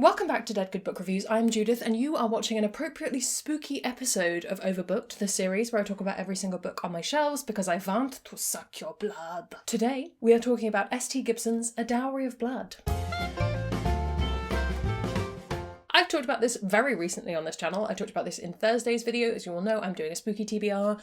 Welcome back to Dead Good Book Reviews. I'm Judith, and you are watching an appropriately spooky episode of Overbooked, the series where I talk about every single book on my shelves because I want to suck your blood. Today, we are talking about S.T. Gibson's A Dowry of Blood. I've talked about this very recently on this channel. I talked about this in Thursday's video. As you all know, I'm doing a spooky TBR.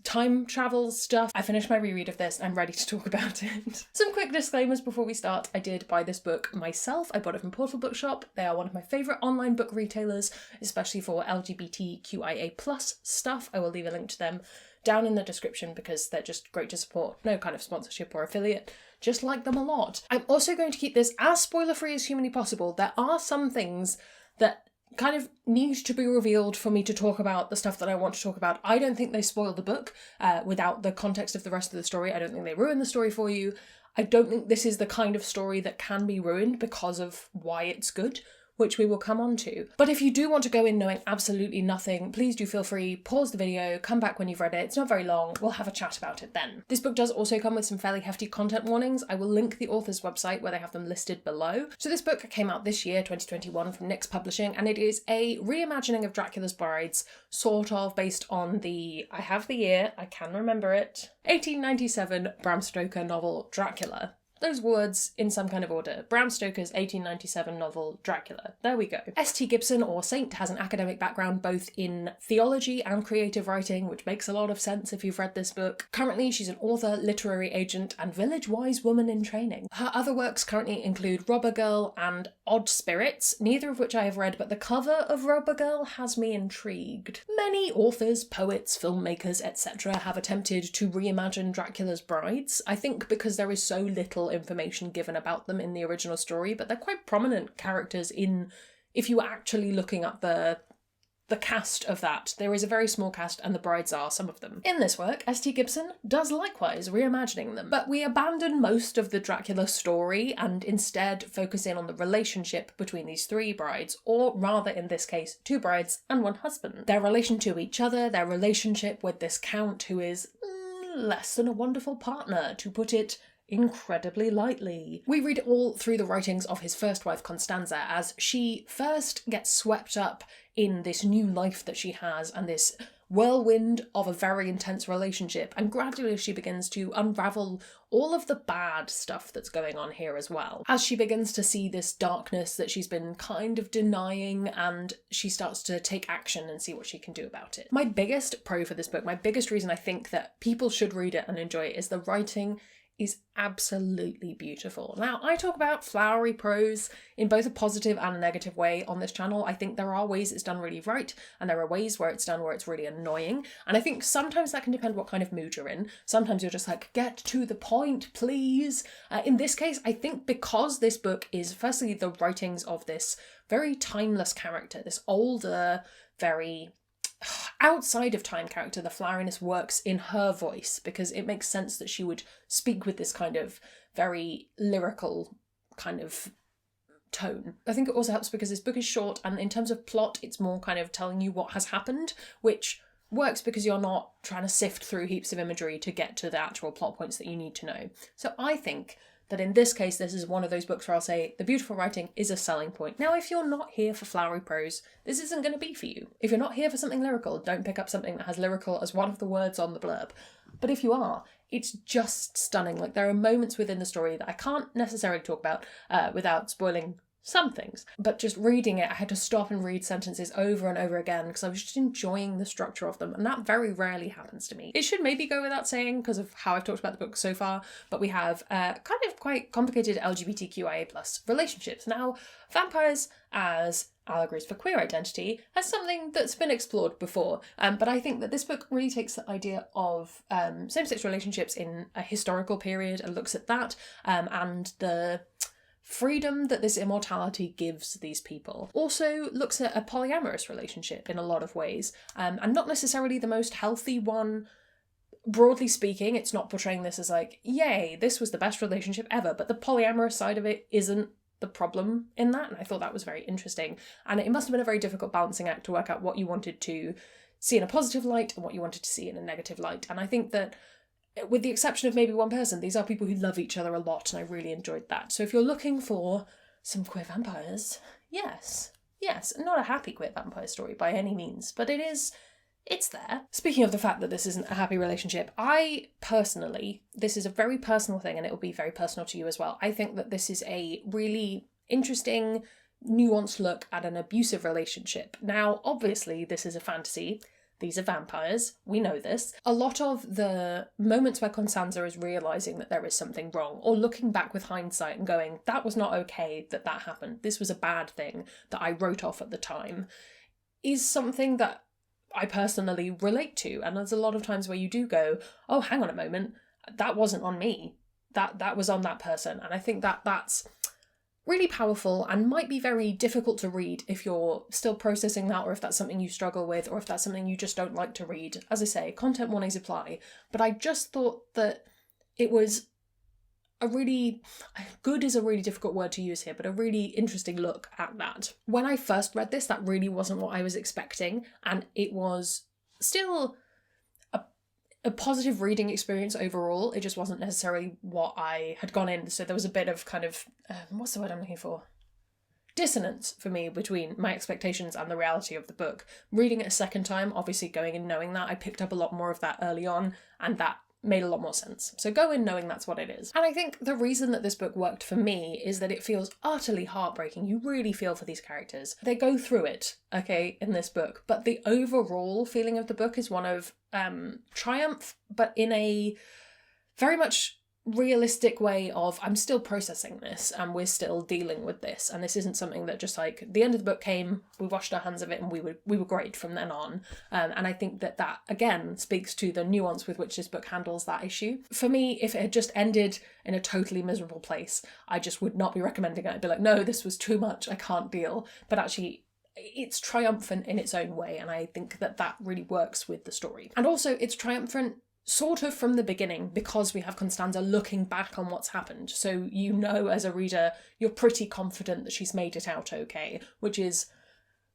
Time travel stuff. I finished my reread of this. I'm ready to talk about it. Some quick disclaimers before we start. I did buy this book myself. I bought it from Portal Bookshop. They are one of my favourite online book retailers, especially for LGBTQIA+ stuff. I will leave a link to them down in the description because they're just great to support. No kind of sponsorship or affiliate. Just like them a lot. I'm also going to keep this as spoiler-free as humanly possible. There are some things that kind of need to be revealed for me to talk about the stuff that I want to talk about. I don't think they spoil the book without the context of the rest of the story. I don't think they ruin the story for you. I don't think this is the kind of story that can be ruined because of why it's good, which we will come on to. But if you do want to go in knowing absolutely nothing, please do feel free, pause the video, come back when you've read it. It's not very long. We'll have a chat about it then. This book does also come with some fairly hefty content warnings. I will link the author's website where they have them listed below. So this book came out this year, 2021, from Nyx Publishing, and it is a reimagining of Dracula's Brides, sort of based on the, I have the year, I can remember it, 1897 Bram Stoker novel Dracula. Those words in some kind of order. Bram Stoker's 1897 novel Dracula. There we go. S.T. Gibson, or Saint, has an academic background both in theology and creative writing, which makes a lot of sense if you've read this book. Currently, she's an author, literary agent, and village-wise woman in training. Her other works currently include Robber Girl and Odd Spirits, neither of which I have read, but the cover of Robber Girl has me intrigued. Many authors, poets, filmmakers, etc. have attempted to reimagine Dracula's brides, I think because there is so little information given about them in the original story, but they're quite prominent characters in, if you were actually looking at the cast of that. There is a very small cast and the brides are some of them. In this work, S.T. Gibson does likewise, reimagining them, but we abandon most of the Dracula story and instead focus in on the relationship between these three brides, or rather in this case, two brides and one husband. Their relation to each other, their relationship with this count who is less than a wonderful partner, to put it incredibly lightly. We read all through the writings of his first wife Constanza as she first gets swept up in this new life that she has and this whirlwind of a very intense relationship, and gradually she begins to unravel all of the bad stuff that's going on here as well. As she begins to see this darkness that she's been kind of denying, and she starts to take action and see what she can do about it. My biggest pro for this book, my biggest reason I think that people should read it and enjoy it, is the writing is absolutely beautiful. Now, I talk about flowery prose in both a positive and a negative way on this channel. I think there are ways it's done really right, and there are ways where it's done where it's really annoying. And I think sometimes that can depend what kind of mood you're in. Sometimes you're just like, get to the point, please. In this case, I think because this book is firstly the writings of this very timeless character, this older, very outside of time character, the floweriness works in her voice because it makes sense that she would speak with this kind of very lyrical kind of tone. I think it also helps because this book is short, and in terms of plot it's more kind of telling you what has happened, which works because you're not trying to sift through heaps of imagery to get to the actual plot points that you need to know. So I think that in this case, this is one of those books where I'll say the beautiful writing is a selling point. Now, if you're not here for flowery prose, this isn't going to be for you. If you're not here for something lyrical, don't pick up something that has lyrical as one of the words on the blurb. But if you are, it's just stunning. Like, there are moments within the story that I can't necessarily talk about without spoiling some things, but just reading it, I had to stop and read sentences over and over again because I was just enjoying the structure of them, and that very rarely happens to me. It should maybe go without saying because of how I've talked about the book so far, but we have kind of quite complicated LGBTQIA+ relationships. Now, vampires as allegories for queer identity as something that's been explored before, but I think that this book really takes the idea of same-sex relationships in a historical period and looks at that and the freedom that this immortality gives these people. Also looks at a polyamorous relationship in a lot of ways, and not necessarily the most healthy one. Broadly speaking, it's not portraying this as like, yay, this was the best relationship ever, but the polyamorous side of it isn't the problem in that, and I thought that was very interesting. And it must have been a very difficult balancing act to work out what you wanted to see in a positive light and what you wanted to see in a negative light. And I think that with the exception of maybe one person, these are people who love each other a lot, and I really enjoyed that. So if you're looking for some queer vampires Yes, not a happy queer vampire story by any means, but it's there. Speaking of the fact that this isn't a happy relationship, I personally, this is a very personal thing and it will be very personal to you as well. I think that this is a really interesting, nuanced look at an abusive relationship. Now, obviously, this is a fantasy. These are vampires. We know this. A lot of the moments where Constanza is realising that there is something wrong, or looking back with hindsight and going, that was not okay that happened. This was a bad thing that I wrote off at the time, is something that I personally relate to. And there's a lot of times where you do go, oh, hang on a moment, that wasn't on me. That was on that person. And I think that that's really powerful and might be very difficult to read if you're still processing that, or if that's something you struggle with, or if that's something you just don't like to read. As I say, content warnings apply, but I just thought that it was a really, good is a really difficult word to use here, but a really interesting look at that. When I first read this, that really wasn't what I was expecting, and it was still a positive reading experience overall. It just wasn't necessarily what I had gone in. So there was a bit of kind of, what's the word I'm looking for? Dissonance for me between my expectations and the reality of the book. Reading it a second time, obviously going in knowing that, I picked up a lot more of that early on, and that made a lot more sense. So go in knowing that's what it is. And I think the reason that this book worked for me is that it feels utterly heartbreaking. You really feel for these characters. They go through it, okay, in this book, but the overall feeling of the book is one of triumph, but in a very much realistic way of, I'm still processing this and we're still dealing with this, and this isn't something that just like the end of the book came, we washed our hands of it and we were great from then on. And I think that again speaks to the nuance with which this book handles that issue. For me, if it had just ended in a totally miserable place, I just would not be recommending it. I'd be like, no, this was too much, I can't deal. But actually it's triumphant in its own way, and I think that really works with the story. And also it's triumphant sort of from the beginning, because we have Constanza looking back on what's happened. So you know, as a reader, you're pretty confident that she's made it out okay, which is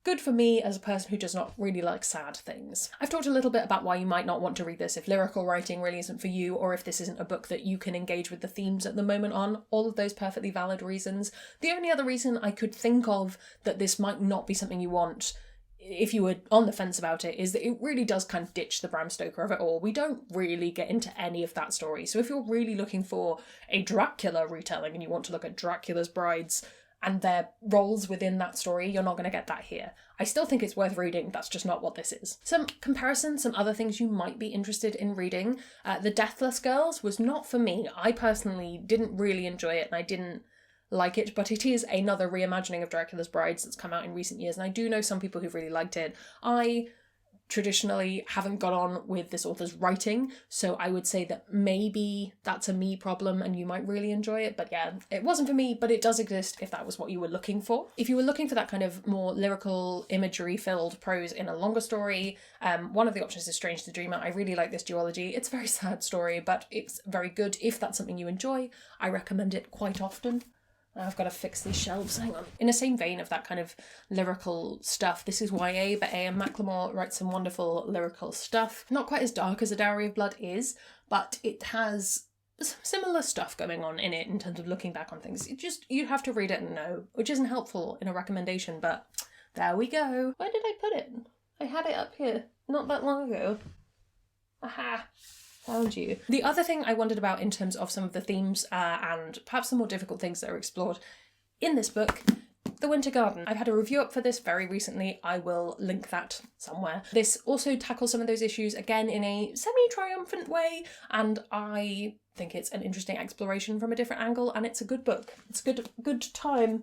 good for me as a person who does not really like sad things. I've talked a little bit about why you might not want to read this if lyrical writing really isn't for you, or if this isn't a book that you can engage with the themes at the moment on. All of those perfectly valid reasons. The only other reason I could think of that this might not be something you want, if you were on the fence about it, is that it really does kind of ditch the Bram Stoker of it all. We don't really get into any of that story. So if you're really looking for a Dracula retelling and you want to look at Dracula's brides and their roles within that story, you're not going to get that here. I still think it's worth reading, that's just not what this is. Some comparisons, some other things you might be interested in reading. The Deathless Girls was not for me. I personally didn't really enjoy it, and I didn't like it, but it is another reimagining of Dracula's Brides that's come out in recent years, and I do know some people who've really liked it. I traditionally haven't got on with this author's writing, so I would say that maybe that's a me problem and you might really enjoy it. But yeah, it wasn't for me, but it does exist if that was what you were looking for. If you were looking for that kind of more lyrical, imagery-filled prose in a longer story, one of the options is Strange the Dreamer. I really like this duology. It's a very sad story, but it's very good. If that's something you enjoy, I recommend it quite often. I've got to fix these shelves, hang on. In the same vein of that kind of lyrical stuff, this is YA, but A.M. Macklemore writes some wonderful lyrical stuff. Not quite as dark as A Dowry of Blood is, but it has similar stuff going on in it in terms of looking back on things. You have to read it and know, which isn't helpful in a recommendation, but there we go. Where did I put it? I had it up here not that long ago. Aha. Found you. The other thing I wondered about in terms of some of the themes and perhaps the more difficult things that are explored in this book, The Winter Garden. I've had a review up for this very recently. I will link that somewhere. This also tackles some of those issues, again, in a semi-triumphant way, and I think it's an interesting exploration from a different angle, and it's a good book. It's a good time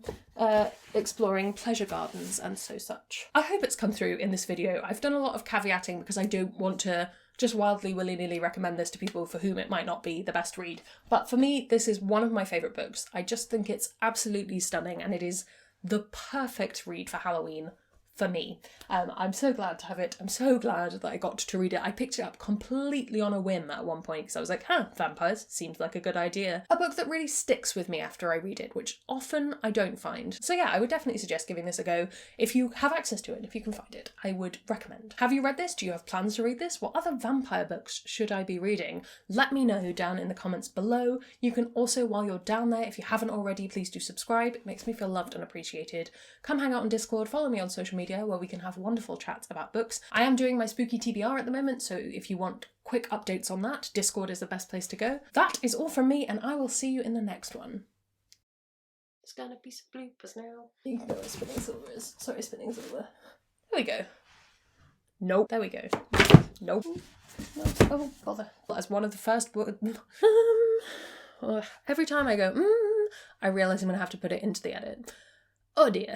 exploring pleasure gardens and such. I hope it's come through in this video. I've done a lot of caveating because I don't want to just wildly willy-nilly recommend this to people for whom it might not be the best read. But for me, this is one of my favourite books. I just think it's absolutely stunning, and it is the perfect read for Halloween for me. I'm so glad to have it. I'm so glad that I got to read it. I picked it up completely on a whim at one point because I was like, vampires seems like a good idea. A book that really sticks with me after I read it, which often I don't find. So yeah, I would definitely suggest giving this a go. If you have access to it, if you can find it, I would recommend. Have you read this? Do you have plans to read this? What other vampire books should I be reading? Let me know down in the comments below. You can also, while you're down there, if you haven't already, please do subscribe. It makes me feel loved and appreciated. Come hang out on Discord, follow me on social media where we can have wonderful chats about books. I am doing my spooky TBR at the moment, so if you want quick updates on that, Discord is the best place to go. That is all from me, and I will see you in the next one. There's gonna be some bloopers now. You know where spinning silver is. Sorry, spinning silver. There we go. Nope. There we go. Nope. No. Oh, bother. As one of the first every time I go, I realise I'm gonna have to put it into the edit. Oh dear.